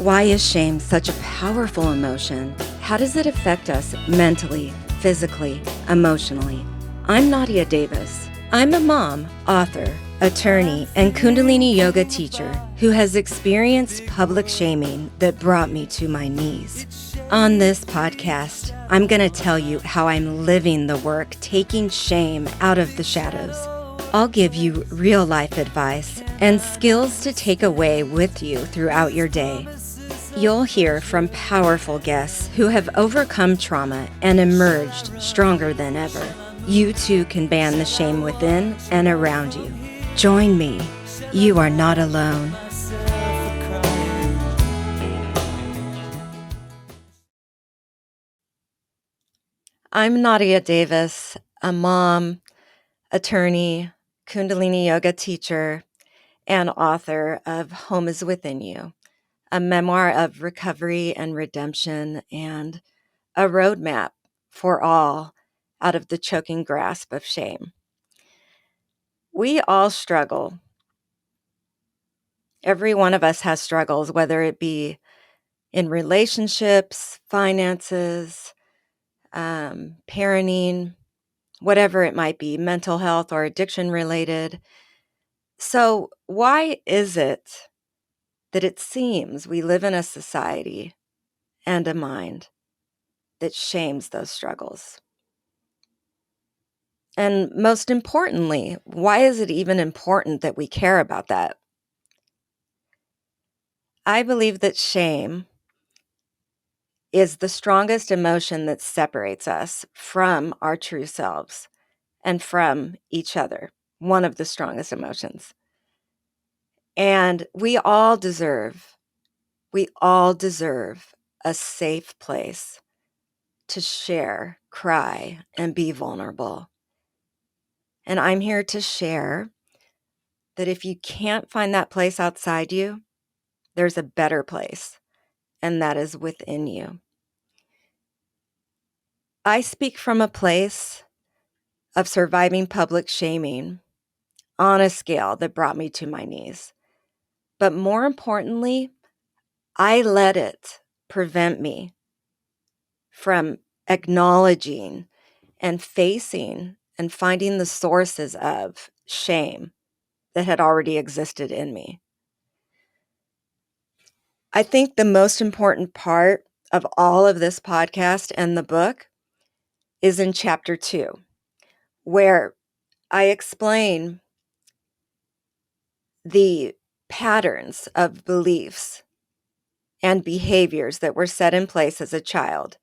Why is shame such a powerful emotion? How does it affect us mentally, physically, emotionally? I'm Nadia Davis. I'm a mom, author, attorney, and Kundalini yoga teacher who has experienced public shaming that brought me to my knees. On this podcast, I'm going to tell you how I'm living the work taking shame out of the shadows. I'll give you real life advice and skills to take away with you throughout your day. You'll hear from powerful guests who have overcome trauma and emerged stronger than ever. You too can ban the shame within and around you. Join me. You are not alone. I'm Nadia Davis, a mom, attorney, Kundalini yoga teacher, and author of Home is Within You, a memoir of recovery and redemption and a roadmap for all out of the choking grasp of shame. We all struggle. Every one of us has struggles, whether it be in relationships, finances, parenting, whatever it might be, mental health or addiction related. So why is it that it seems we live in a society and a mind that shames those struggles? And most importantly, why is it even important that we care about that? I believe that shame is the strongest emotion that separates us from our true selves and from each other, one of the strongest emotions. And we all deserve a safe place to share, cry, and be vulnerable. And I'm here to share that if you can't find that place outside you, there's a better place, and that is within you. I speak from a place of surviving public shaming on a scale that brought me to my knees. But more importantly, I let it prevent me from acknowledging and facing and finding the sources of shame that had already existed in me. I think the most important part of all of this podcast and the book is in chapter 2, where I explain the patterns of beliefs and behaviors that were set in place as a child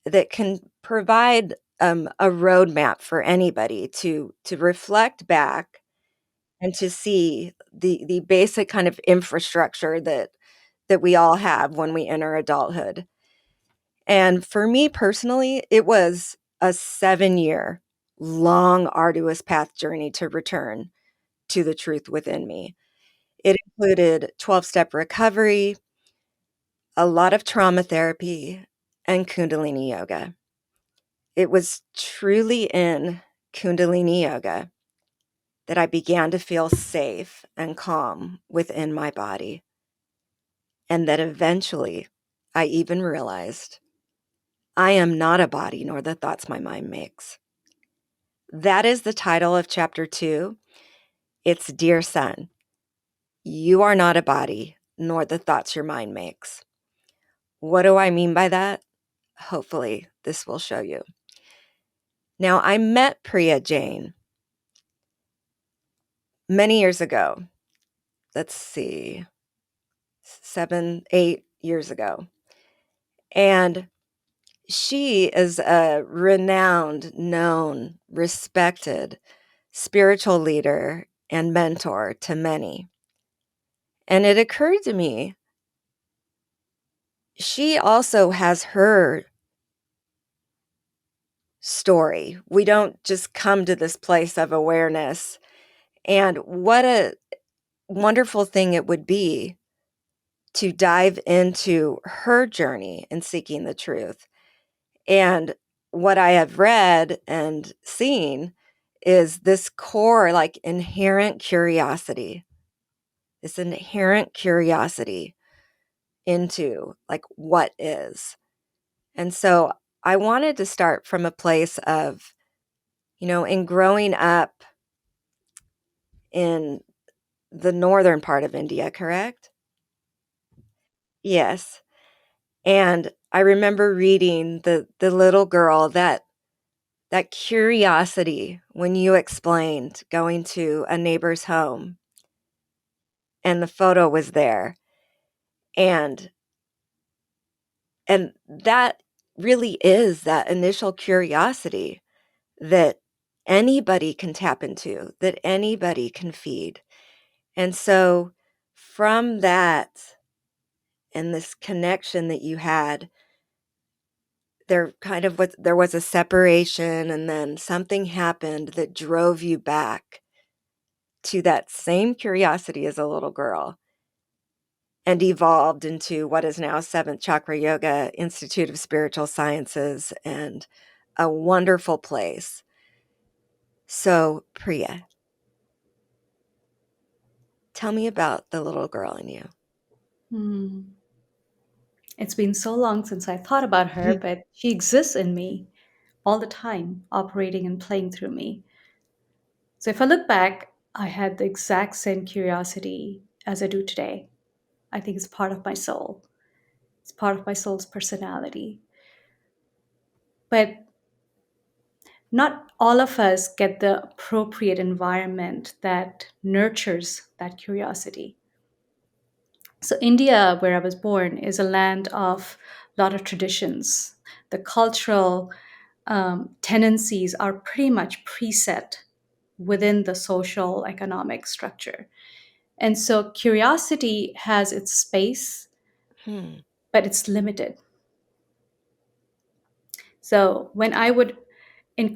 that can provide a roadmap for anybody to reflect back and to see the basic kind of infrastructure that we all have when we enter adulthood. And for me personally, it was a 7-year long, arduous path journey to return to the truth within me. It included 12-step recovery, a lot of trauma therapy, and Kundalini yoga. It was truly in Kundalini yoga that I began to feel safe and calm within my body. And that eventually I even realized I am not a body nor the thoughts my mind makes. That is the title of chapter 2. It's Dear Son, you are not a body nor the thoughts your mind makes. What do I mean by that? Hopefully this will show you. Now, I met Priya Jain many years ago. Let's see, 7, 8 years ago. And she is a renowned, known, respected spiritual leader and mentor to many. And it occurred to me, she also has her story. We don't just come to this place of awareness. And what a wonderful thing it would be to dive into her journey in seeking the truth. And what I have read and seen is this core, like inherent curiosity, this inherent curiosity into like what is. And so I wanted to start from a place of, in growing up in the northern part of India, correct? Yes. And I remember reading the little girl that curiosity when you explained going to a neighbor's home and the photo was there. And and that really is that initial curiosity that anybody can tap into, that anybody can feed. And so from that and this connection that you had, there was a separation and then something happened that drove you back to that same curiosity as a little girl and evolved into what is now Seventh Chakra Yoga Institute of Spiritual Sciences and a wonderful place. So, Priya, tell me about the little girl in you. Hmm. It's been so long since I thought about her, but she exists in me all the time, operating and playing through me. So if I look back, I had the exact same curiosity as I do today. I think it's part of my soul. It's part of my soul's personality. But not all of us get the appropriate environment that nurtures that curiosity. So India, where I was born, is a land of a lot of traditions. The cultural tendencies are pretty much preset within the social economic structure. And so curiosity has its space, Hmm. but it's limited. So when I would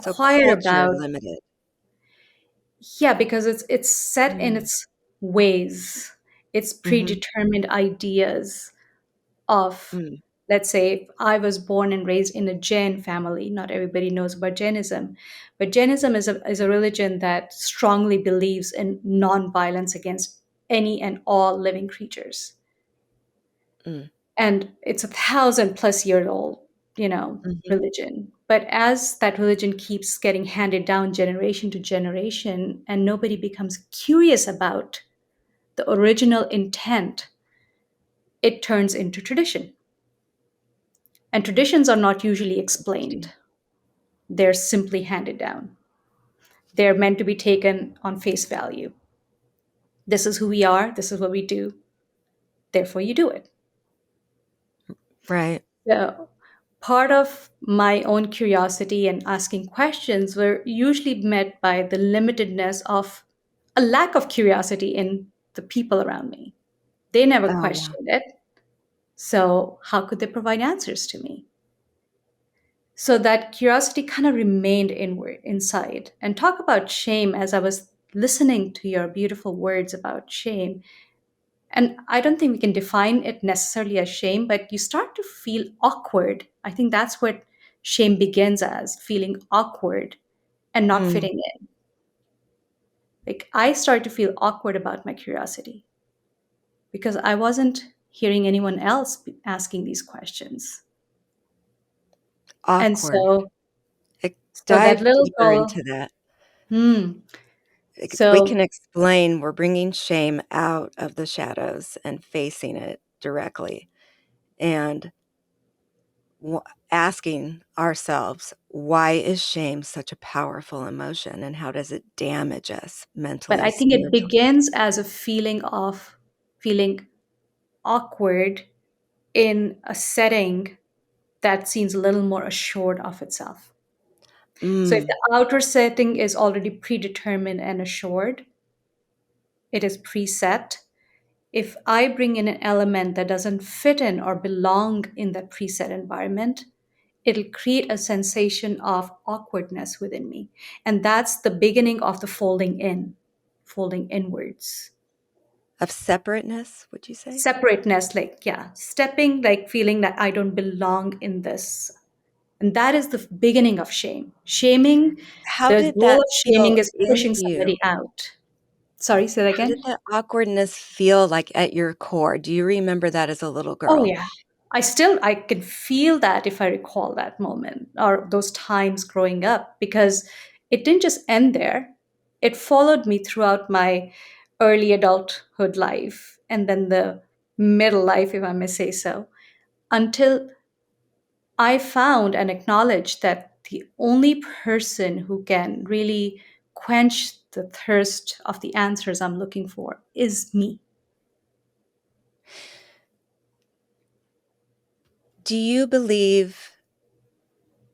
So inquire culture about, limited. yeah, because it's set in Mm. its ways, it's Mhm. predetermined ideas of, Mm. let's say, if I was born and raised in a Jain family. Not everybody knows about Jainism, but Jainism is a religion that strongly believes in non-violence against any and all living creatures. Mm. And it's 1,000+ year old, Mhm. religion. But as that religion keeps getting handed down generation to generation, and nobody becomes curious about the original intent, it turns into tradition. And traditions are not usually explained, Interesting. they're simply handed down. They're meant to be taken on face value. This is who we are, this is what we do, therefore you do it. Right. So, part of my own curiosity and asking questions were usually met by the limitedness of a lack of curiosity in the people around me. They never Oh, yeah. questioned it. So, how could they provide answers to me? So that curiosity kind of remained inward inside. And talk about shame, as I was listening to your beautiful words about shame. And I don't think we can define it necessarily as shame, but you start to feel awkward. I think that's what shame begins as, feeling awkward and not Mm. fitting in. Like I started to feel awkward about my curiosity because I wasn't hearing anyone else asking these questions. And Awkward. so, so that Dive little deeper girl, into that. hmm. We So can explain we're bringing shame out of the shadows and facing it directly and w asking ourselves, "Why is shame such a powerful emotion, and how does it damage us but mentally, I think it spiritually?" begins as a feeling of feeling awkward in a setting that seems a little more assured of itself. So if Mm, the outer setting is already predetermined and assured, it is preset. If I bring in an element that doesn't fit in or belong in that preset environment, it'll create a sensation of awkwardness within me. And that's the beginning of the folding in, folding inwards. of separateness, would you say? Separateness, like, yeah, stepping, like feeling that I don't belong in this. And that is the beginning of shame. Shaming, How the did goal that of feel shaming is in pushing somebody you? out. Sorry, say that How did again. that awkwardness feel like at your core? Do you remember that as a little Oh girl? yeah. I can feel that if I recall that moment or those times growing up, because it didn't just end there. It followed me throughout my early adulthood life and then the middle life, if I may say so, until I found and acknowledged that the only person who can really quench the thirst of the answers I'm looking for is me. Do you believe,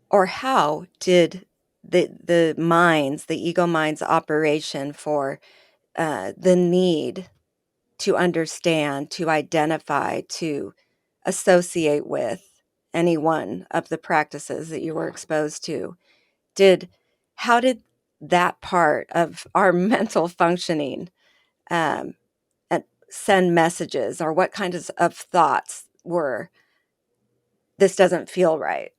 or how did the ego mind's operation for the need to understand, to identify, to associate with any one of the practices that you were exposed to, did how did that part of our mental functioning um, send messages, or what kinds of thoughts were, this doesn't feel right?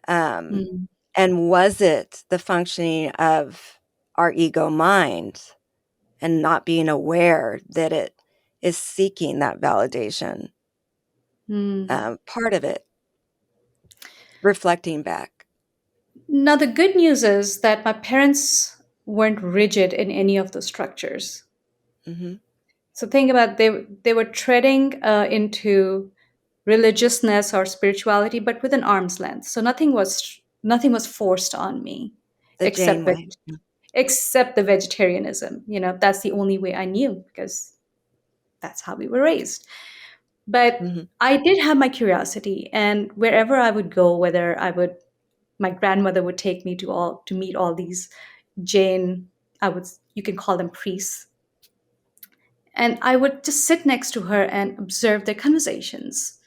Um, Mm. and was it the functioning of our ego mind and not being aware that it is seeking that validation? Mm. Part of it, reflecting back. Now, the good news is that my parents weren't rigid in any of those structures. Hmm. So think about they were treading into religiousness or spirituality, but with an arm's length. So nothing was forced on me, The Jane except way. except the vegetarianism. That's the only way I knew because that's how we were raised. But Hmm. I did have my curiosity, and wherever I would go, whether my grandmother would take me to meet all these Jain, you can call them priests, and I would just sit next to her and observe their conversations.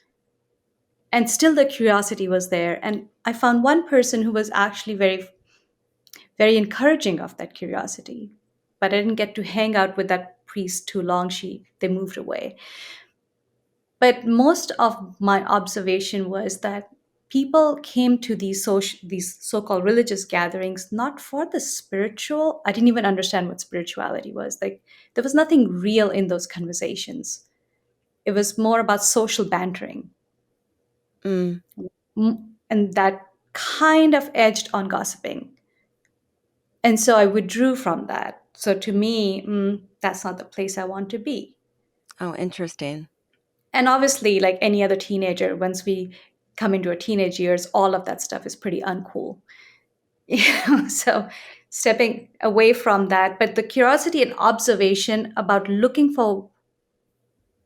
And still the curiosity was there. And I found one person who was actually very, very encouraging of that curiosity. But I didn't get to hang out with that priest too long. They moved away. But most of my observation was that people came to these so-called religious gatherings not for the spiritual. I didn't even understand what spirituality was. Like there was nothing real in those conversations. It was more about social bantering. Mm. And that kind of edged on gossiping. And so I withdrew from that. So to me, that's not the place I want to be. Oh, interesting. And obviously, like any other teenager, once we come into our teenage years, all of that stuff is pretty uncool. So stepping away from that, but the curiosity and observation about looking for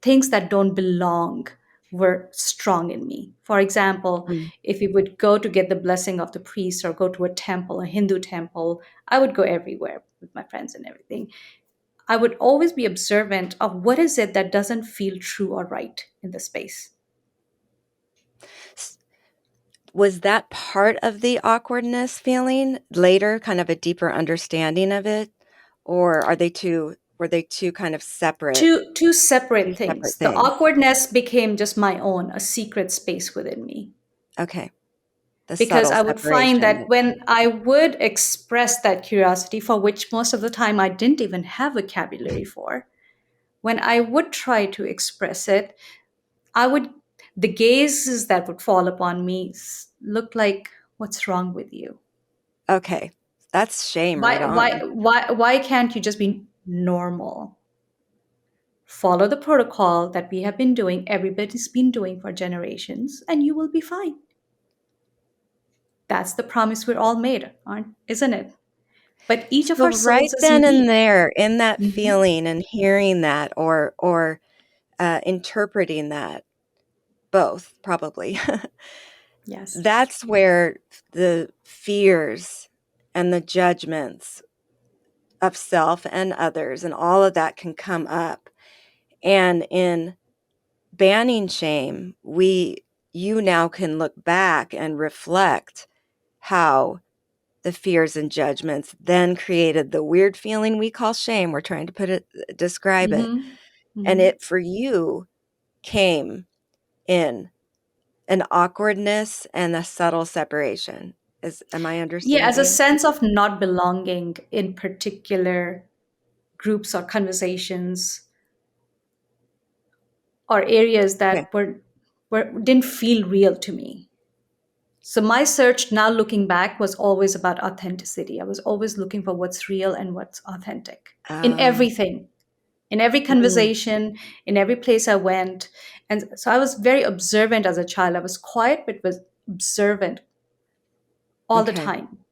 things that don't belong were strong in me. For example, Mm. if we would go to get the blessing of the priest or go to a temple, a Hindu temple, I would go everywhere with my friends and everything. I would always be observant of what is it that doesn't feel true or right in the space. S- Was that part of the awkwardness feeling later, kind of a deeper understanding of it? Or were they two kind of Two two separate separate things. The things? awkwardness became just my own, a secret space within me. Okay. The Because subtle I would find separation. that when I would express that curiosity, for which most of the time I didn't even have vocabulary for, when I would try to express it, I would, the gazes that would fall upon me looked like, what's wrong with you? Okay. That's shame right on. Why can't you just be normal? Follow the protocol that we have been doing, everybody's been doing for generations, and you will be fine. That's the promise we're all made, aren't, isn't it? But each of So our right souls is then and unique. there, in that Mhm. feeling and hearing that, or interpreting that, both probably, Yes. that's where the fears and the judgments of self and others and all of that can come up. And in banning shame, you now can look back and reflect how the fears and judgments then created the weird feeling we call shame. We're trying to describe it. Hmm. And Hmm. it for you came in an awkwardness and a subtle separation. Am I Yeah, as a understanding? sense of not belonging in particular groups or conversations or areas Okay. that were didn't feel real to me. So my search now looking back was always about authenticity. I was always looking for what's real and what's authentic in Oh, everything, in every mm, conversation, in every place I went. And so I was very observant as a child. I was quiet, but was observant all the okay. time.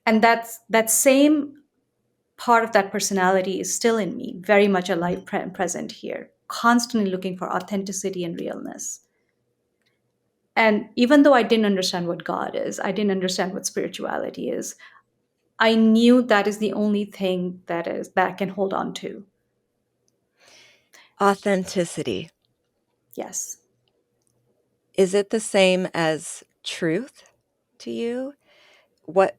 And that same part of that personality is still in me, very much alive, present here, constantly looking for authenticity and realness. And even though I didn't understand what God is, I didn't understand what spirituality is, I knew that is the only thing that I can hold on to. Authenticity. Yes. Is it the same as truth to you? What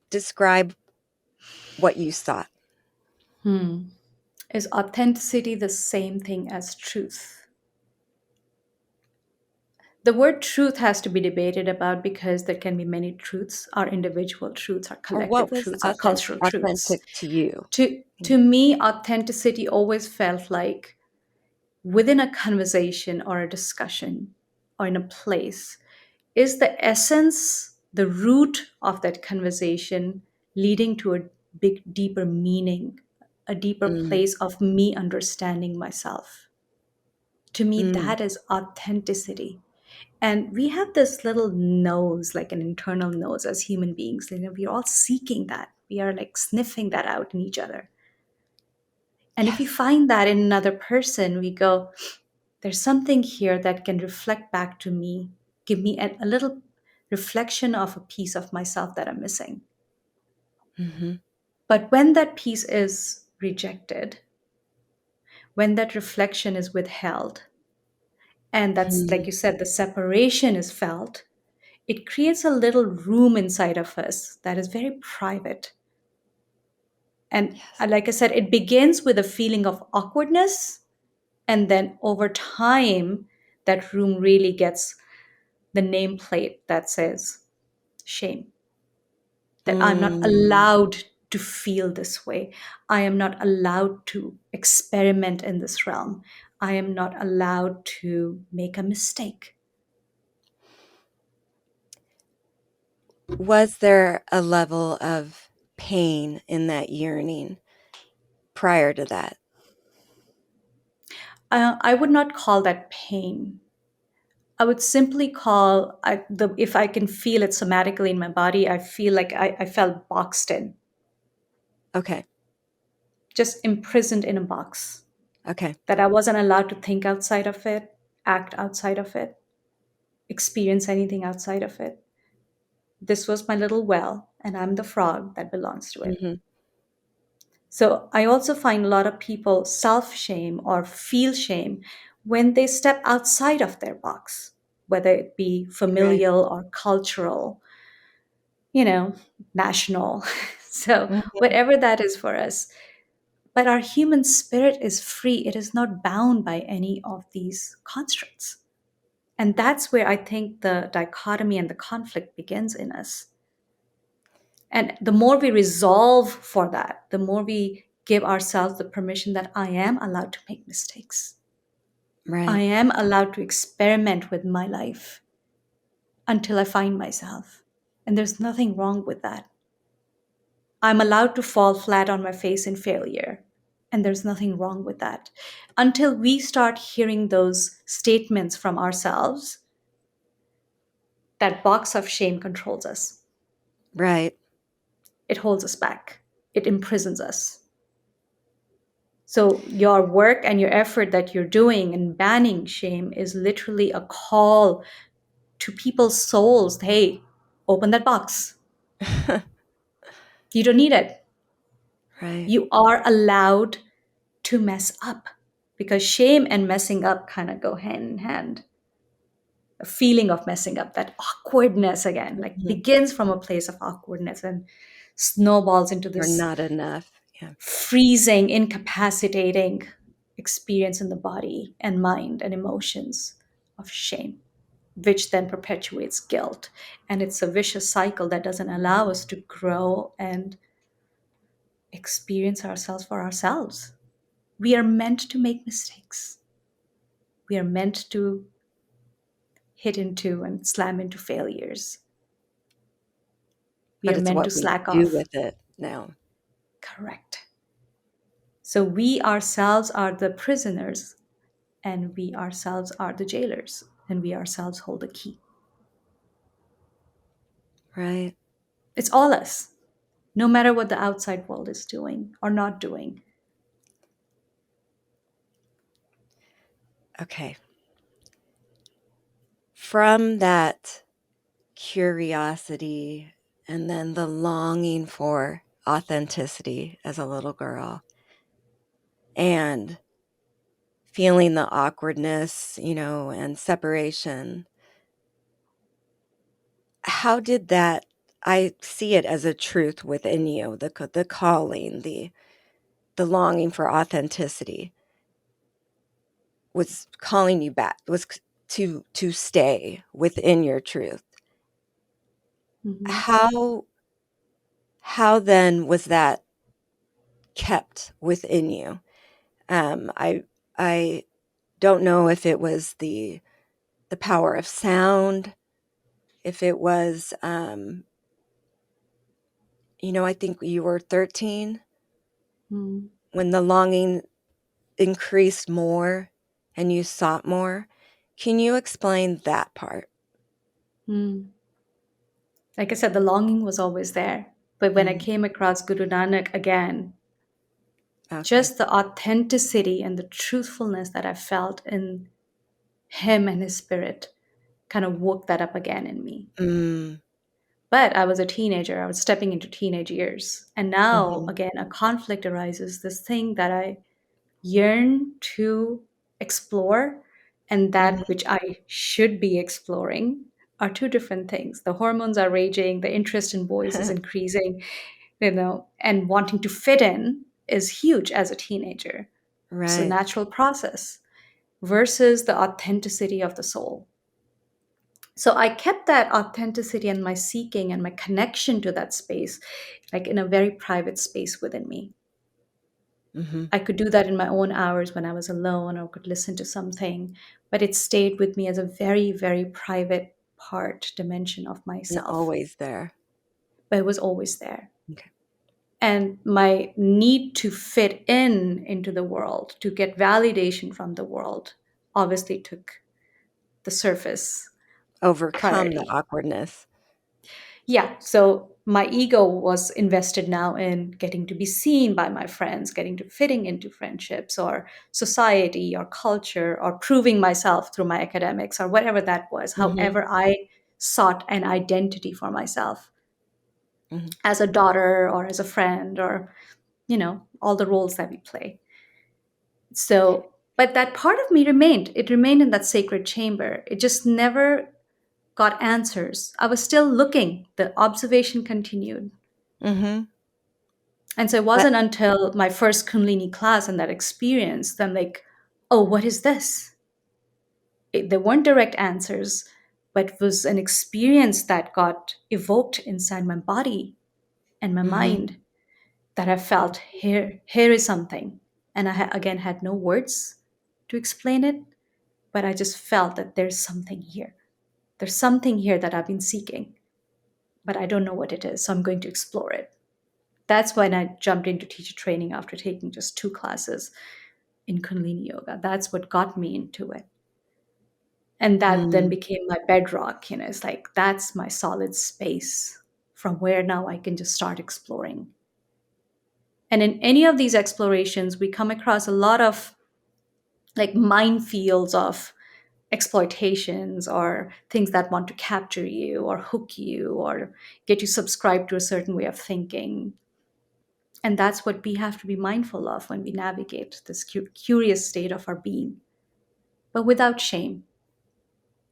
describe what you sought? Hmm. Is authenticity the same thing as truth? The word truth has to be debated about because there can be many truths, our individual truths, our Or what collective was truths, our cultural truths. authentic to you? To me, authenticity always felt like within a conversation or a discussion or in a place, is the essence, the root of that conversation leading to a big, deeper meaning, a deeper Mm, place of me understanding myself. To me, mm, that is authenticity. And we have this little nose, like an internal nose as human beings. You know, we're all seeking that. We are like sniffing that out in each other. And if we yes. find that in another person, we go, there's something here that can reflect back to me, give me a little reflection of a piece of myself that I'm missing. Hmm. But when that piece is rejected, when that reflection is withheld, and that's like Mm, you said, the separation is felt, it creates a little room inside of us that is very private. And yes. like I said, it begins with a feeling of awkwardness. And then over time, that room really gets the nameplate that says shame, that I'm not Mm. allowed to feel this way. I am not allowed to experiment in this realm. I am not allowed to make a mistake. Was there a level of pain in that yearning prior to that? I would not call that pain. I would simply call if I can feel it somatically in my body, I feel like I felt boxed in, Okay. just imprisoned in a box, Okay. that I wasn't allowed to think outside of it, act outside of it, experience anything outside of it. This was my little well, and I'm the frog that belongs to it. Hmm. So I also find a lot of people self shame or feel shame when they step outside of their box, whether it be Right. familial or cultural, you know, national. So Mhm. whatever that is for us. But our human spirit is free, it is not bound by any of these constructs. And that's where I think the dichotomy and the conflict begins in us. And the more we resolve for that, the more we give ourselves the permission that I am allowed to make mistakes. I Right. am allowed to experiment with my life until I find myself. And there's nothing wrong with that. I'm allowed to fall flat on my face in failure. And there's nothing wrong with that. Until we start hearing those statements from ourselves, that box of shame controls us. Right. It holds us back, it imprisons us. So, your work and your effort that you're doing in banning shame is literally a call to people's souls. Hey, open that box. You don't need it. Right. You are allowed to mess up because shame and messing up kind of go hand in hand. A feeling of messing up, that awkwardness again, like Mhm. begins from a place of awkwardness and snowballs into Or this not enough. Yeah. freezing, incapacitating experience in the body and mind and emotions of shame, which then perpetuates guilt. And it's a vicious cycle that doesn't allow us to grow and experience ourselves for ourselves. We are meant to make mistakes. We are meant to hit into and slam into failures. We But are it's meant to what we slack do off. with it now. Correct. So we ourselves are the prisoners, and we ourselves are the jailers, and we ourselves hold the key. Right. It's all us, no matter what the outside world is doing or not doing. Okay. From that curiosity and then the longing for authenticity as a little girl and feeling the awkwardness, and separation. How did that I see it as a truth within you, the calling, the longing for authenticity was calling you back, was to stay within your truth. Mhm. How then was that kept within you? I don't know if it was the power of sound, if it was, I think you were 13 Mm. when the longing increased more and you sought more. Can you explain that part? Mm. Like I said, the longing was always there. But when I Mm, came across Guru Nanak again, okay. just the authenticity and the truthfulness that I felt in him and his spirit kind of woke that up again in me. Mm, But I was a teenager, I was stepping into teenage years. And now, mhm, again, a conflict arises, this thing that I yearn to explore and that mhm. which I should be exploring are two different things. The hormones are raging, the interest in boys is increasing, and wanting to fit in is huge as a teenager. It's a Right. natural process versus the authenticity of the soul. So I kept that authenticity and my seeking and my connection to that space, like in a very private space within me. Mhm. I could do that in my own hours when I was alone or could listen to something, but it stayed with me as a very, very private part, dimension of And myself. always there. But it was always there. Okay. And my need to fit in into the world, to get validation from the world, obviously took the surface Overcome the priority. awkwardness. Yeah, so my ego was invested now in getting to be seen by my friends, getting to fitting into friendships or society or culture or proving myself through my academics or whatever that was. Mhm, However, I sought an identity for myself mhm. as a daughter or as a friend or, all the roles that we play. So, but that part of me remained. It remained in that sacred chamber. It just never got answers. I was still looking. The observation continued. Mhm. And so it But wasn't until my first Kundalini class and that experience that I'm like, oh, what is this? There weren't direct answers, but it was an experience that got evoked inside my body and my mhm, mind that I felt here is something. And I again had no words to explain it, but I just felt that there's something here. There's something here that I've been seeking, but I don't know what it is. So I'm going to explore it. That's when I jumped into teacher training after taking just 2 classes in Kundalini Yoga. That's what got me into it. And that then mm, became my bedrock. It's like that's my solid space from where now I can just start exploring. And in any of these explorations, we come across a lot of like minefields of exploitations or things that want to capture you or hook you or get you subscribed to a certain way of thinking. And that's what we have to be mindful of when we navigate this curious state of our being, but without shame,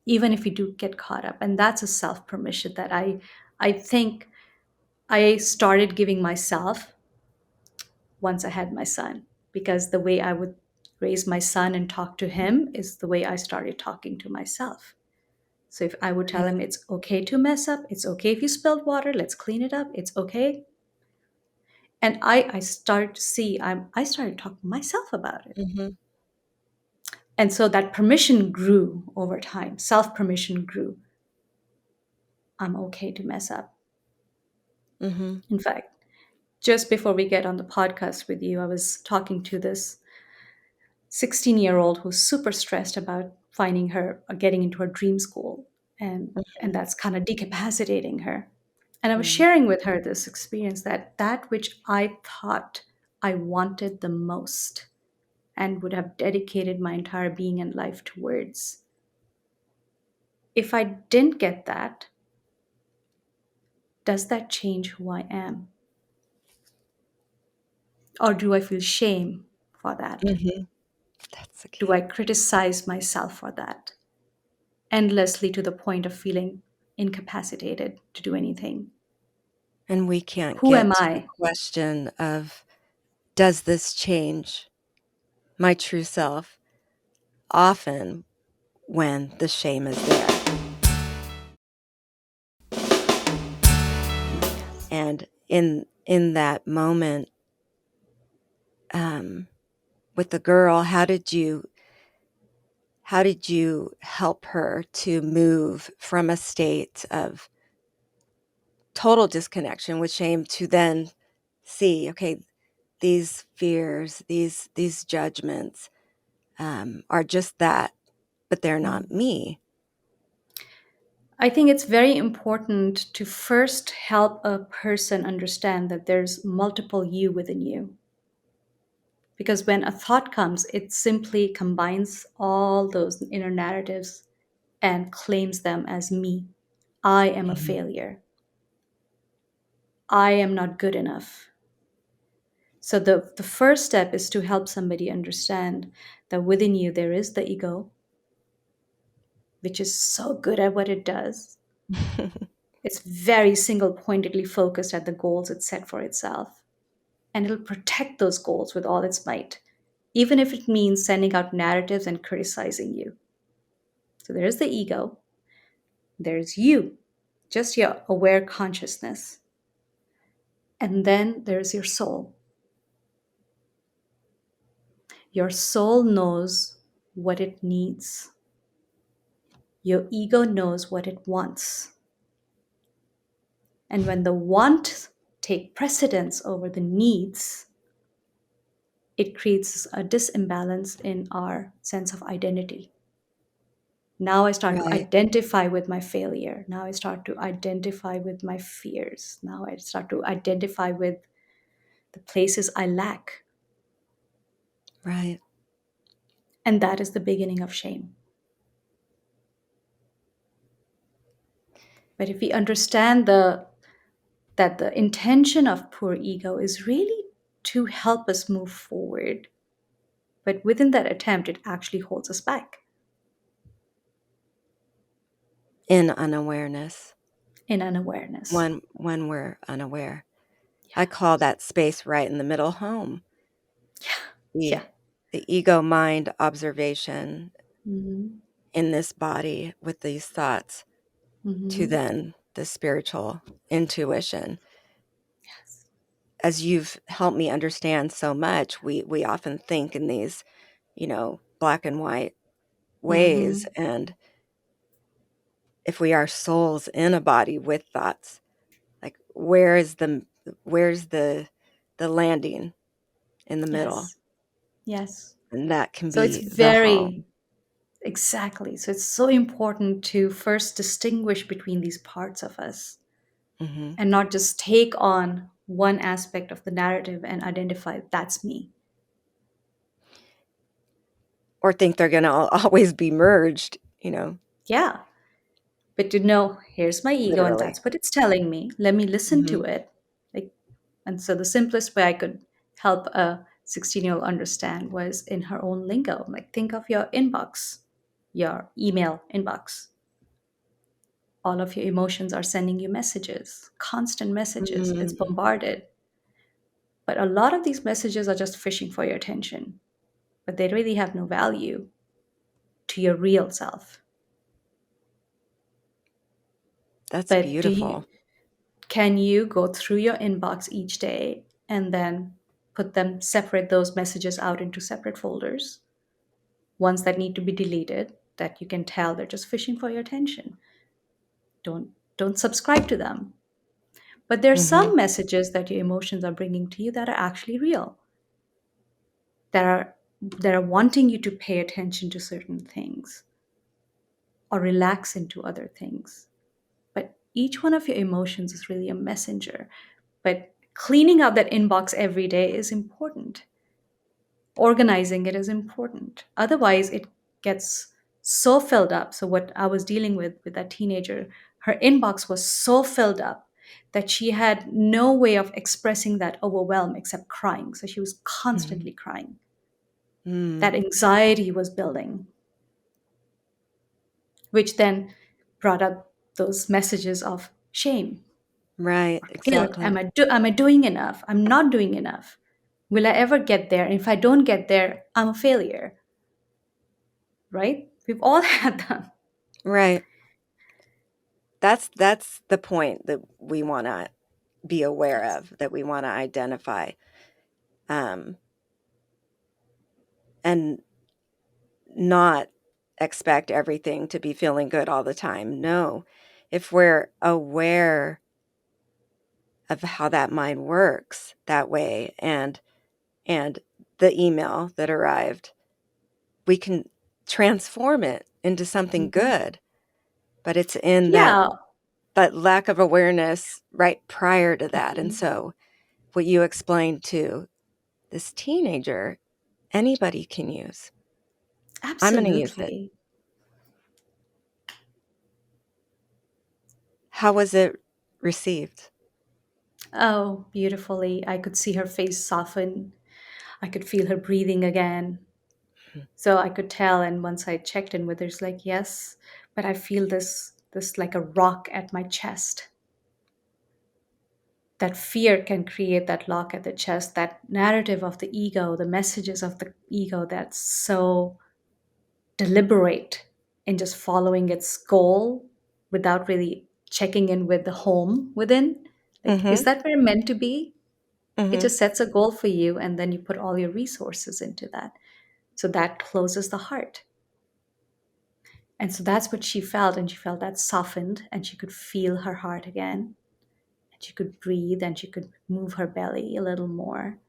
even if we do get caught up. And that's a self permission that I think I started giving myself once I had my son, because the way I would raise my son and talk to him is the way I started talking to myself. So if I would tell him right. it's okay to mess up, it's okay if you spilled water, let's clean it up, it's okay. And I started to see, I started talking to myself about it. Mhm. And so that permission grew over time. Self permission grew. I'm okay to mess up. Mhm. In fact, just before we get on the podcast with you, I was talking to this 16-year-old who's super stressed about finding her getting into her dream school, and Mhm. that's kind of decapacitating her. And I was Right. sharing with her this experience that that which I thought I wanted the most and would have dedicated my entire being and life towards, if I didn't get that, does that change who I am? Or do I feel shame for that? Mhm. That's the Do I key. criticize myself for that endlessly to the point of feeling incapacitated to do anything? And we can't Who get am to the I? question of, does this change my true self? Often when the shame is there. Yes. And in that moment, um, with the girl, how did you help her to move from a state of total disconnection with shame to then see, okay, these fears, these judgments, are just that, but they're not Mm. me. I think it's very important to first help a person understand that there's multiple you within you. Because when a thought comes, it simply combines all those inner narratives and claims them as me. I am a Mhm. failure. I am not good enough. So the first step is to help somebody understand that within you there is the ego, which is so good at what it does. It's very single pointedly focused at the goals it set for itself. And it'll protect those goals with all its might, even if it means sending out narratives and criticizing you. So there's the ego, there's you, just your aware consciousness. And then there's your soul. Your soul knows what it needs, your ego knows what it wants. And when the want take precedence over the needs, it creates a disimbalance in our sense of identity. Now I start to Right, identify with my failure. Now I start to identify with my fears. Now I start to identify with the places I lack. right. And that is the beginning of shame. But if we understand that the intention of poor ego is really to help us move forward, but within that attempt, it actually holds us back In unawareness, in unawareness. when we're unaware. I Yeah. call that space right in the middle home. Yeah. The the ego mind observation Hmm. in this body with these thoughts to Hmm. then the spiritual intuition. Yes. As you've helped me understand so much, we often think in these, black and white ways, Hmm. and if we are souls in a body with thoughts, like where's the landing in the middle? Yes. Yes. And that can So it's be the very, home. exactly. So it's so important to first distinguish between these parts of us Mhm. and not just take on one aspect of the narrative and identify that's me. Or think they're gonna always be merged, Yeah. But to know, here's my ego and literally. that's what it's telling me. Let me listen to Mhm. it. Like, and so the simplest way I could help a 16-year-old understand was in her own lingo. Like, think of your inbox, your email inbox. All of your emotions are sending you messages, constant messages. It's Mm. bombarded. But a lot of these messages are just fishing for your attention, but they really have no value to your real self. That's But do you beautiful. can you go through your inbox each day and then put them, separate those messages out into separate folders, ones that need to be deleted, that you can tell they're just fishing for your attention. Don't subscribe to them. But there's Mhm. some messages that your emotions are bringing to you that are actually real, that are wanting you to pay attention to certain things or relax into other things. But each one of your emotions is really a messenger. But cleaning out that inbox every day is important. Organizing it is important. Otherwise, it gets so filled up. So, what I was dealing with that teenager, her inbox was so filled up that she had no way of expressing that overwhelm except crying. So, she was Mhm. constantly crying. Mm. That anxiety was building, which then brought up those messages of shame Right, or guilt. exactly. Am I doing enough? I'm not doing enough. Will I ever get there? And if I don't get there, I'm a failure, right? We've all had them. Right. That's the point that we wanna be aware Yes. of, that we wanna identify, um, and not expect everything to be feeling good all the time. No. If we're aware of how that mind works that way, and the email that arrived, we can transform it into something Mhm. good, but it's in Yeah. that lack of awareness right prior to that. And Mhm. so what you explained to this teenager, anybody can use. I'm gonna use it. Absolutely. How was it received? Oh, beautifully. I could see her face soften. I could feel her breathing again. Mhm. So I could tell. And once I checked in with her, it's like, yes, but I feel this like a rock at my chest. That fear can create that lock at the chest, that narrative of the ego, the messages of the ego that's so deliberate in just following its goal without really checking in with the home within. Like, is Mhm, that where I'm meant to be? It mhm. just sets a goal for you, and then you put all your resources into that. So that closes the heart. And so that's what she felt. And she felt that softened, and she could feel her heart again. And she could breathe, and she could move her belly a little more.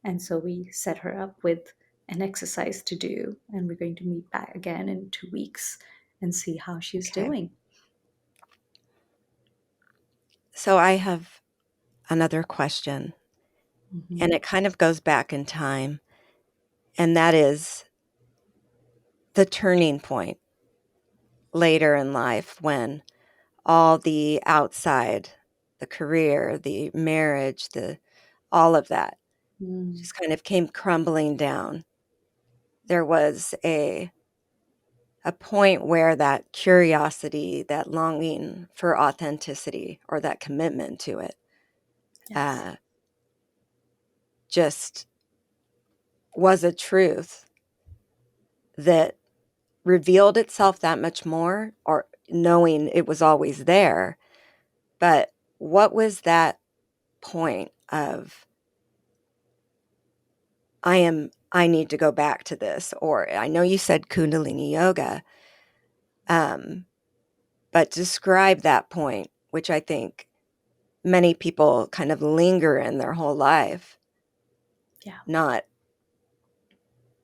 And so we set her up with an exercise to do. And we're going to meet back again in 2 weeks and see how she's Okay. doing. So I have another question, and Mhm. it kind of goes back in time, and that is the turning point later in life when all the outside, the career, the marriage, the all of that Mm. just kind of came crumbling down. There was a point where that curiosity, that longing for authenticity or that commitment to it, Yes. uh, just was a truth that revealed itself that much more, or knowing it was always there. But what was that point of, I need to go back to this? Or I know you said Kundalini yoga, um, but describe that point, which I think many people kind of linger in their whole life, Yeah. not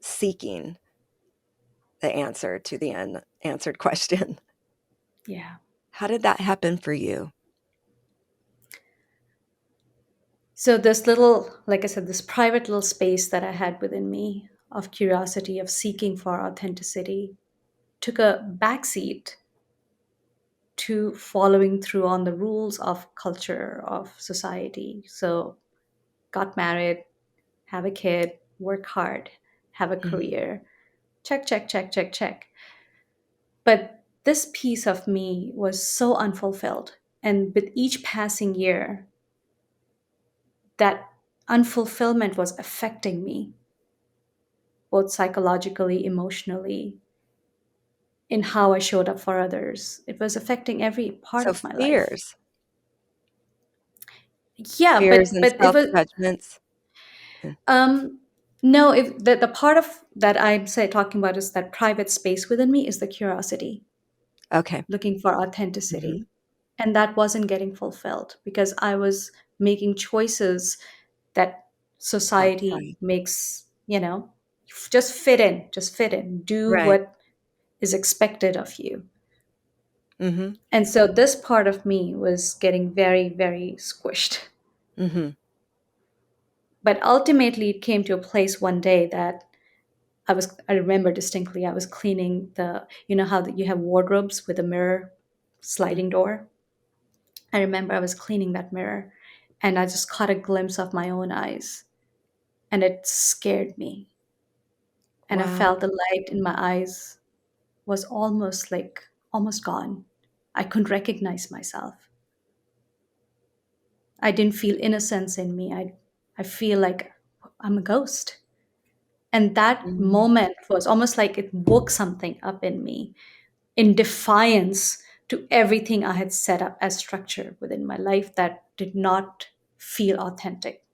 seeking the answer to the unanswered question. Yeah. How did that happen for you? So this little, like I said, this private little space that I had within me of curiosity, of seeking for authenticity, took a backseat to following through on the rules of culture, of society. So got married, have a kid, work hard, have a Mhm. career. Check, check, check, check, check. But this piece of me was so unfulfilled. And with each passing year, that unfulfillment was affecting me, both psychologically, emotionally, in how I showed up for others. It was affecting every part So of my life. fears, Yeah, fears but and it was self-judgments. Um, no, if the part of that I'm say talking about is that private space within me is the curiosity, Okay. looking for Mhm. authenticity. And that wasn't getting fulfilled because I was making choices that society Outside. makes, just fit in, do Right. what is expected of you. Mhm. And so this part of me was getting very, very squished. Mhm. But ultimately, it came to a place one day that I remember distinctly, I was cleaning how you have wardrobes with a mirror Mm. sliding door. I remember I was cleaning that mirror and I just caught a glimpse of my own eyes and it scared me. And I Wow. felt the light in my eyes was almost gone. I couldn't recognize myself. I didn't feel innocence in me. I feel like I'm a ghost. And that Mm. moment was almost like it woke something up in me in defiance to everything I had set up as structure within my life that did not feel authentic.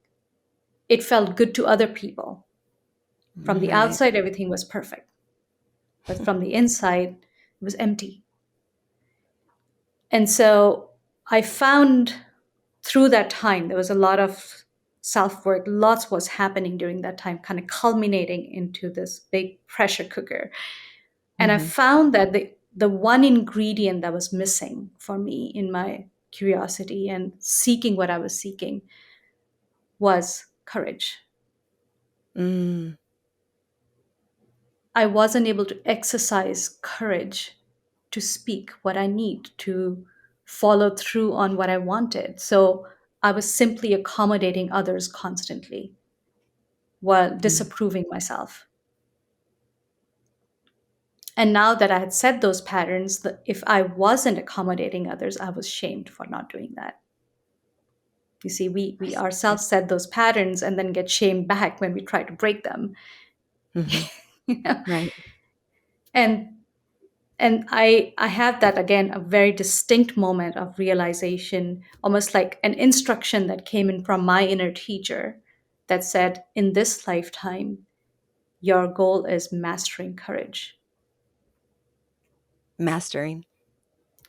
It felt good to other people. From the Right. outside, everything was perfect, but from the inside, it was empty. And so I found through that time, there was a lot of self work, lots was happening during that time, kind of culminating into this big pressure cooker. And I Mhm. found that the one ingredient that was missing for me in my curiosity and seeking what I was seeking was courage. Mm. I wasn't able to exercise courage to speak what I need, to follow through on what I wanted. So I was simply accommodating others constantly while Mm. disapproving myself. And now that I had set those patterns, if I wasn't accommodating others, I was shamed for not doing that. You see, we Yeah. ourselves set those patterns and then get shamed back when we try to break them. Mhm. You know? Right. And and I have that again, a very distinct moment of realization, almost like an instruction that came in from my inner teacher that said, in this lifetime, your goal is mastering courage. Mastering.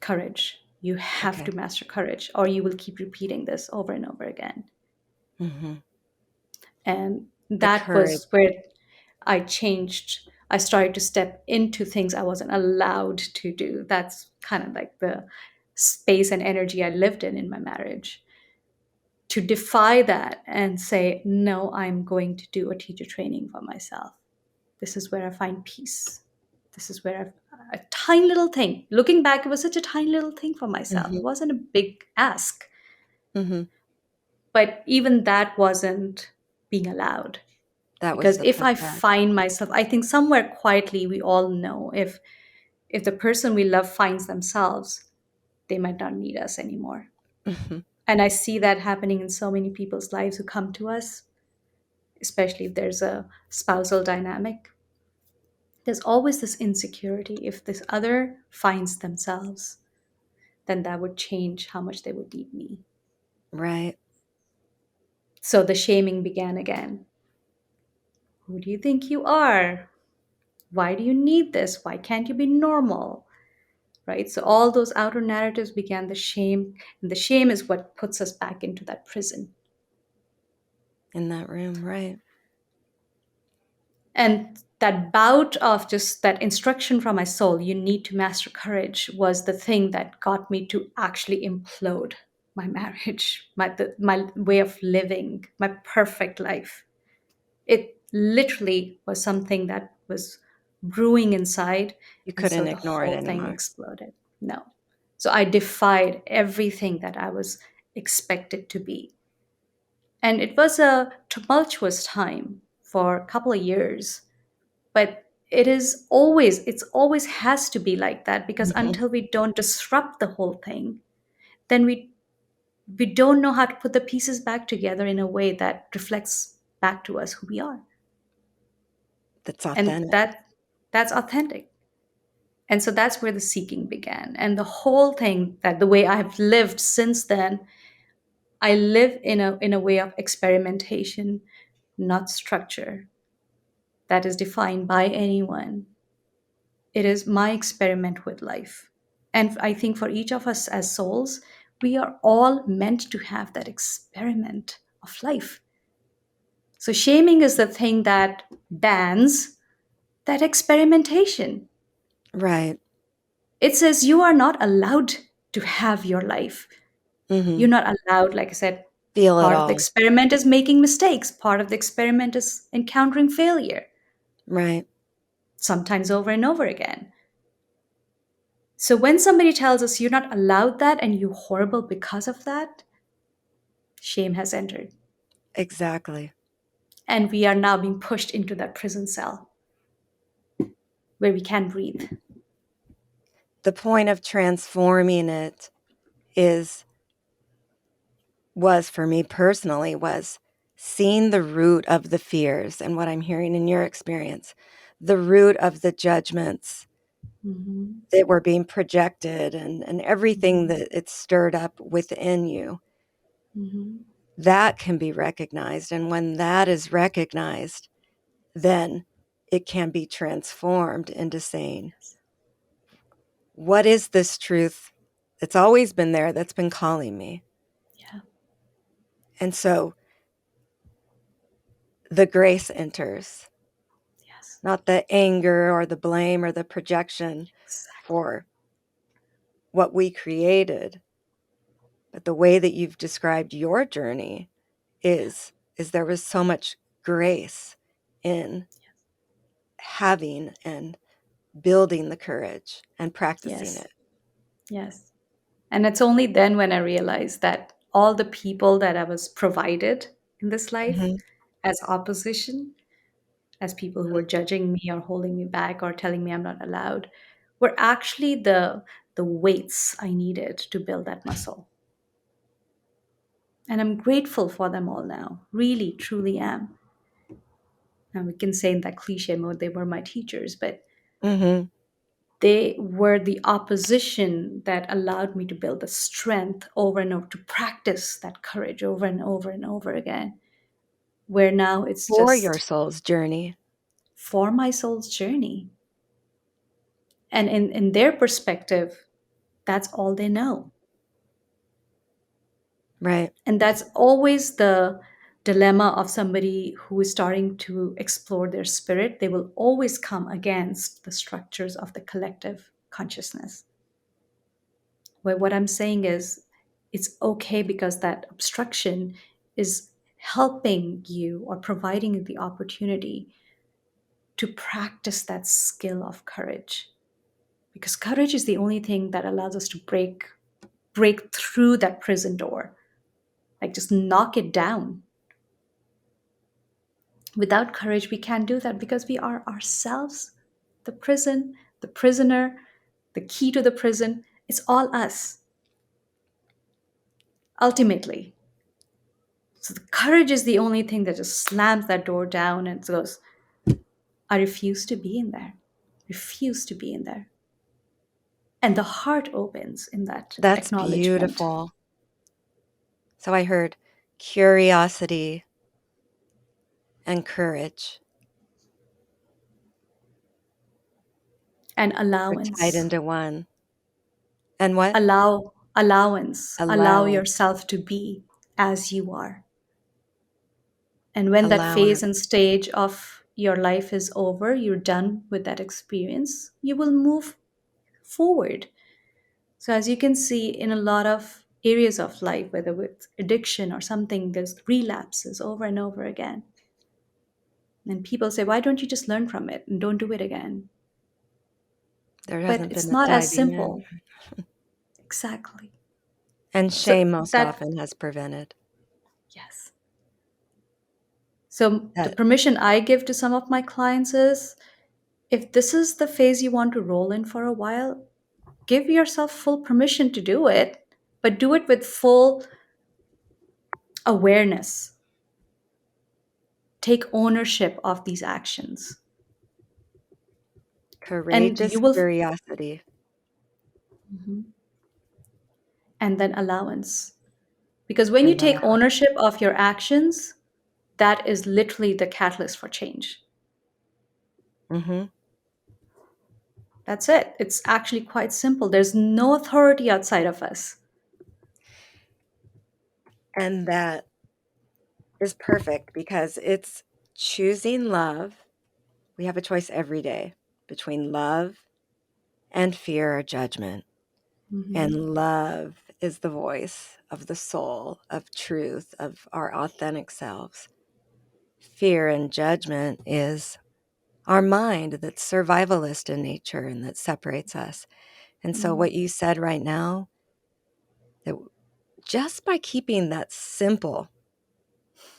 Courage. You have Okay. to master courage, or you will keep repeating this over and over again. Mhm. And The that courage. was where I changed. I started to step into things I wasn't allowed to do. That's kind of like the space and energy I lived in my marriage. To defy that and say, no, I'm going to do a teacher training for myself. This is where I find peace. This is where a tiny little thing. Looking back, it was such a tiny little thing for myself. Mhm. It wasn't a big ask, Mhm. but even that wasn't being allowed. That was Because the if I pushback. find myself, I think somewhere quietly we all know if the person we love finds themselves, they might not need us anymore. Mhm. And I see that happening in so many people's lives who come to us, especially if there's a spousal dynamic. There's always this insecurity. If this other finds themselves, then that would change how much they would need me. Right. So the shaming began again. Who do you think you are? Why do you need this? Why can't you be normal? Right? So all those outer narratives began the shame, and the shame is what puts us back into that prison. In that room, right. And that bout of just that instruction from my soul, you need to master courage, was the thing that got me to actually implode my marriage, my way of living, my perfect life. It literally was something that was brewing inside. You And so couldn't the ignore it whole thing anymore. exploded. No. So I defied everything that I was expected to be. And it was a tumultuous time for a couple of years, but it's always has to be like that, because Mhm. until we don't disrupt the whole thing, then we don't know how to put the pieces back together in a way that reflects back to us who we are. That's And authentic. that's authentic. And so that's where the seeking began. And the whole thing, that the way I've lived since then, I live in a way of experimentation not structure that is defined by anyone. It is my experiment with life. And I think for each of us as souls, we are all meant to have that experiment of life. So shaming is the thing that bans that experimentation. Right. It says you are not allowed to have your life. Hmm. You're not allowed, like I said, Feel it part of the all. experiment is making mistakes, part of the experiment is encountering failure, Right. sometimes over and over again. So when somebody tells us you're not allowed that and you're horrible because of that, shame has entered. Exactly. And we are now being pushed into that prison cell where we can't breathe. The point of transforming it is was for me personally was seeing the root of the fears and what I'm hearing in your experience, the root of the judgments Mhm, that were being projected and everything mhm, that it stirred up within you. mhm. That can be recognized. And when that is recognized, then it can be transformed into saying, what is this truth that's always been there, that's been calling me? Yeah. And so the grace enters, Yes. not the anger or the blame or the projection Exactly. for what we created, but the way that you've described your journey is there was so much grace in having and building the courage and practicing Yes. it. Yes. And it's only then when I realized that all the people that I was provided in this life Mhm. as opposition, as people who were judging me or holding me back or telling me I'm not allowed, were actually the weights I needed to build that muscle. And I'm grateful for them all now. Really, truly am. And we can say in that cliche mode, they were my teachers, but Mhm. they were the opposition that allowed me to build the strength over and over, to practice that courage over and over and over again. Where now it's For your just soul's journey, for my soul's journey. And in their perspective, that's all they know. right? And that's always the dilemma of somebody who is starting to explore their spirit. They will always come against the structures of the collective consciousness. Where what I'm saying is, it's okay because that obstruction is helping you or providing you the opportunity to practice that skill of courage. Because courage is the only thing that allows us to break through that prison door, like just knock it down. Without courage, we can't do that because we are ourselves the prison, the prisoner, the key to the prison. It's all us, ultimately. So the courage is the only thing that just slams that door down and goes, I refuse to be in there. Refuse to be in there. And the heart opens in that That's acknowledgement. beautiful. So I heard curiosity and courage And are tied allowance. into one. And what? Allow Allowance. yourself to be as you are. And when that phase and Allowance. stage of your life is over, you're done with that experience, you will move forward. So, as you can see in a lot of areas of life, whether with addiction or something, there's relapses over and over again. And people say, why don't you just learn from it and don't do it again? There But hasn't been it's the not as diving in. simple. Exactly. And So, shame most that, often has prevented yes. So, the that. permission I give to some of my clients is, if this is the phase you want to roll in for a while, give yourself full permission to do it, but do it with full awareness. Take ownership of these actions. And you Courageous will, curiosity. Mhm. And then allowance. Because when you And take allow. ownership of your actions, that is literally the catalyst for change. Hmm. That's it. It's actually quite simple. There's no authority outside of us. And that is perfect because it's choosing love. We have a choice every day between love and fear or judgment. Hmm. And love is the voice of the soul, of truth, of our authentic selves. Fear and judgment is our mind that's survivalist in nature and that separates us. And so, what you said right now, that just by keeping that simple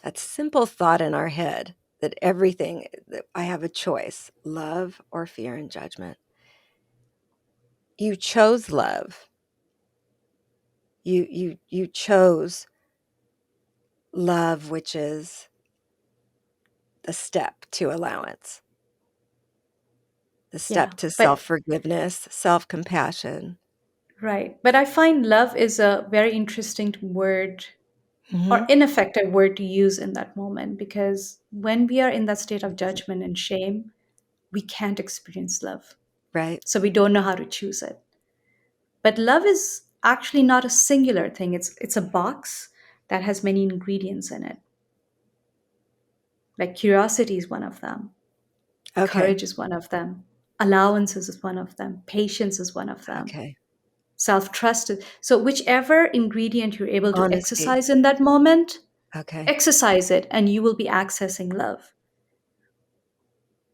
thought in our head, that everything, that I have a choice, love or fear and judgment. You chose love. You chose love, which is the step to allowance, the Yeah, step to but self-forgiveness, self-compassion. right. But I find love is a very interesting word or Mhm. ineffective word to use in that moment, because when we are in that state of judgment and shame, we can't experience love. Right? So we don't know how to choose it. But love is actually not a singular thing. It's a box that has many ingredients in it. Like curiosity is one of them, Okay. courage is one of them, allowances is one of them, patience is one of them, Okay. self trust. So, whichever ingredient you're able to Honesty. exercise in that moment, Okay. exercise it and you will be accessing love.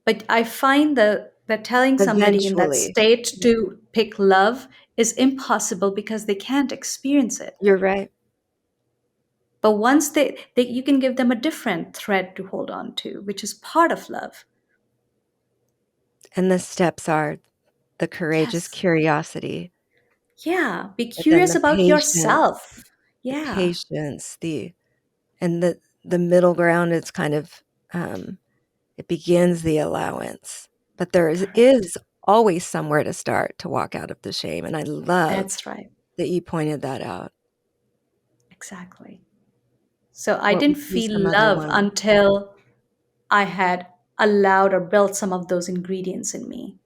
But I find that telling somebody in that Eventually. state to pick love is impossible because they can't experience it. You're right. But once they you can give them a different thread to hold on to, which is part of love. And the steps are the courageous Yes. curiosity, Yeah. Be but then curious about yourself. the Yeah. patience, the middle ground is kind of, um, it begins the allowance. But Correct. is always somewhere to start to walk out of the shame, and I love That's right. that you pointed that out. Exactly. So I What didn't would be some feel other love ones? until I had allowed or built some of those ingredients in me.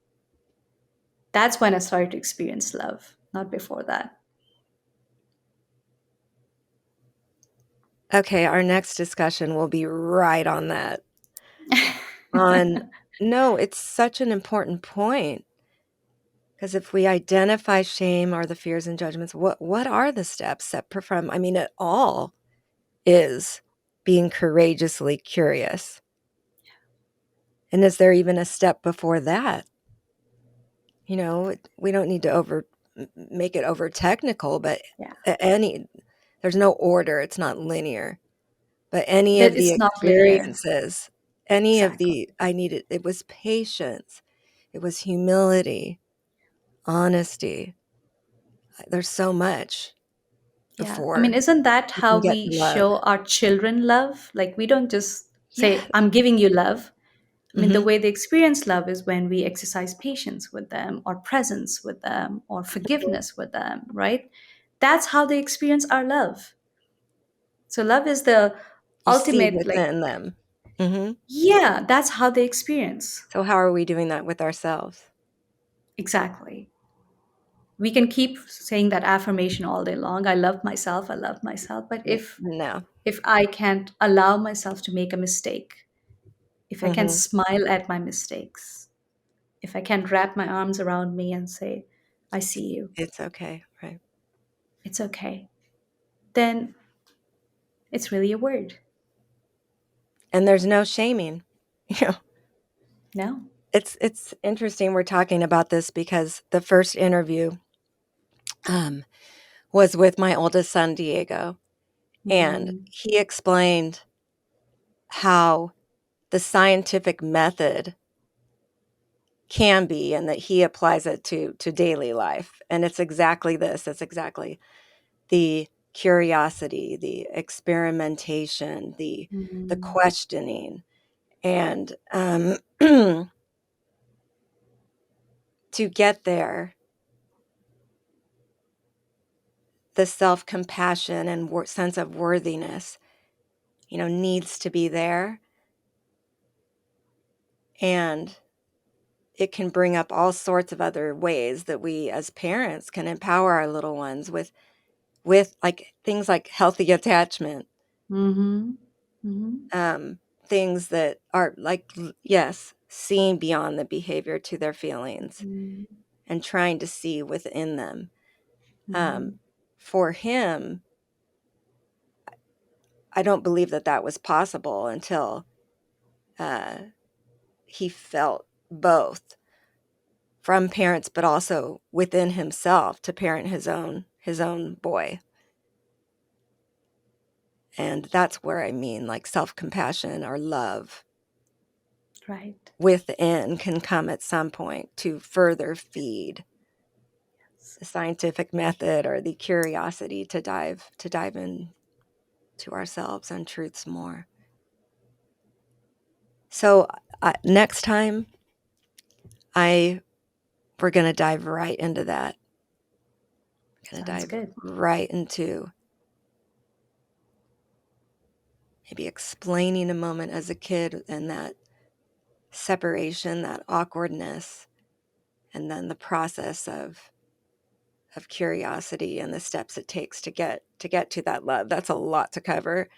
That's when I started to experience love, not before that. Okay, our next discussion will be right on that. On No, it's such an important point, because if we identify shame or the fears and judgments, what are the steps separate from, I mean, it all is being courageously curious. And is there even a step before that? We don't need to make it over technical, but Yeah. any there's no order, it's not linear. But any That of the it's not linear. experiences, any of Exactly. the I needed it was patience, it was humility, honesty. There's so much Yeah. I mean, before isn't that you how can get we to love. show our children love? Like, we don't just Yeah. say, I'm giving you love. I mean, the Mhm. way they experience love is when we exercise patience with them, or presence with them, or forgiveness with them, right? That's how they experience our love. So, love is the You see ultimate, like, within them. Mhm. yeah, that's how they experience. So how are we doing that with ourselves? Exactly. We can keep saying that affirmation all day long. I love myself. I love myself. But No. if I can't allow myself to make a mistake, if I can Mhm. smile at my mistakes, if I can wrap my arms around me and say, I see you, It's okay, right. it's okay, then it's really a word. And there's no shaming. You know, No. it's interesting we're talking about this because the first interview, um, was with my oldest son, Diego, and Mm, he explained how the scientific method can be and that he applies it to daily life, and it's exactly this, it's exactly the curiosity, the experimentation, the mm, questioning, and, to get there, the self-compassion and sense of worthiness needs to be there. And it can bring up all sorts of other ways that we as parents can empower our little ones with like things like healthy attachment, Mm-hmm. Mm-hmm. things that are like, yes, seeing beyond the behavior to their feelings and trying to see within them. Mm-hmm. For him, I don't believe that was possible until he felt both from parents, but also within himself to parent his own boy. And that's where I mean, like, self-compassion or love Right. within can come at some point to further feed the scientific method or the curiosity to dive in to ourselves and truths more. So next time, we're going to dive right into that. Going to Sounds dive good. right into maybe explaining a moment as a kid and that separation, that awkwardness, and then the process of curiosity and the steps it takes to get to that love. That's a lot to cover,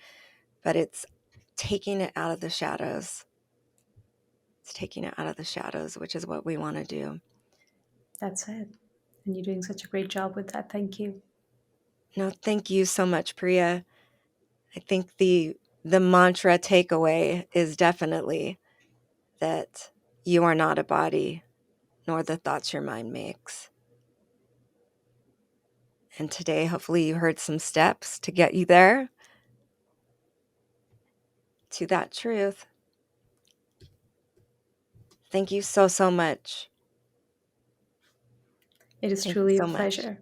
but it's taking it out of the shadows. It's taking it out of the shadows, which is what we want to do. That's it. And you're doing such a great job with that. Thank you. No, thank you so much, Priya. I think the mantra takeaway is definitely that you are not a body, nor the thoughts your mind makes. And today, hopefully, you heard some steps to get you there to that truth. Thank you so, so much. It is Thank you truly a so much. pleasure.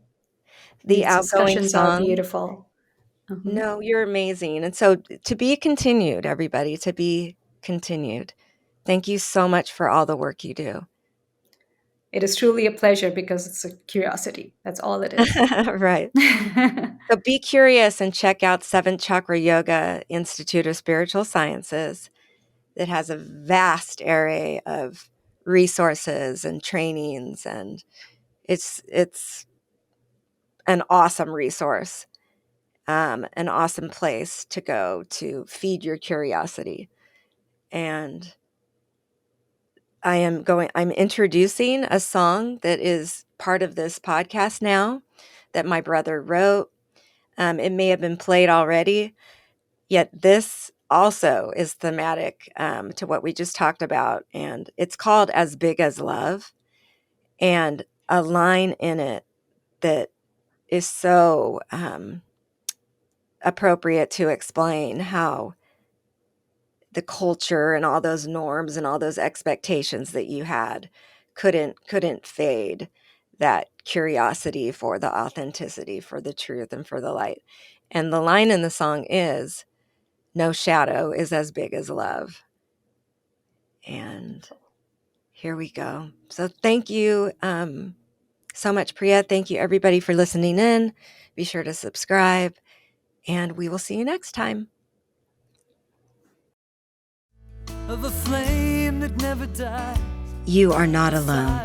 The These outgoing discussions are song. beautiful. Mhm. No, you're amazing. And so to be continued, everybody, to be continued. Thank you so much for all the work you do. It is truly a pleasure because it's a curiosity. That's all it is. Right. So be curious and check out Seventh Chakra Yoga Institute of Spiritual Sciences. It has a vast array of resources and trainings, and it's an awesome resource, an awesome place to go to feed your curiosity. And I'm introducing a song that is part of this podcast now that my brother wrote. It may have been played already, yet this also is thematic to what we just talked about. And it's called As Big as Love. And a line in it that is so appropriate to explain how the culture and all those norms and all those expectations that you had couldn't fade that curiosity for the authenticity, for the truth, and for the light. And the line in the song is, "No shadow is as big as love." And here we go. So thank you so much, Priya. Thank you, everybody, for listening in. Be sure to subscribe, and we will see you next time. Of a flame that never dies. You are not alone.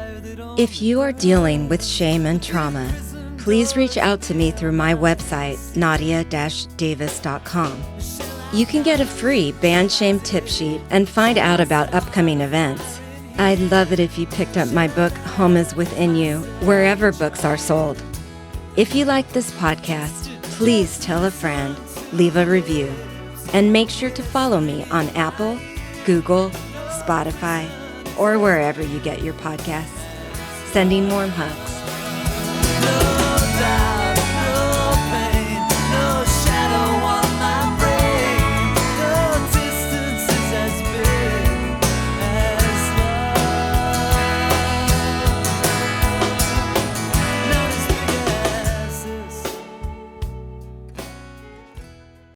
If you are dealing with shame and trauma, please reach out to me through my website, nadia-davis.com. You can get a free band shame tip sheet and find out about upcoming events. I'd love it if you picked up my book, Home is Within You, wherever books are sold. If you like this podcast, please tell a friend, leave a review, and make sure to follow me on Apple, Google, Spotify, or wherever you get your podcasts. Sending warm hugs.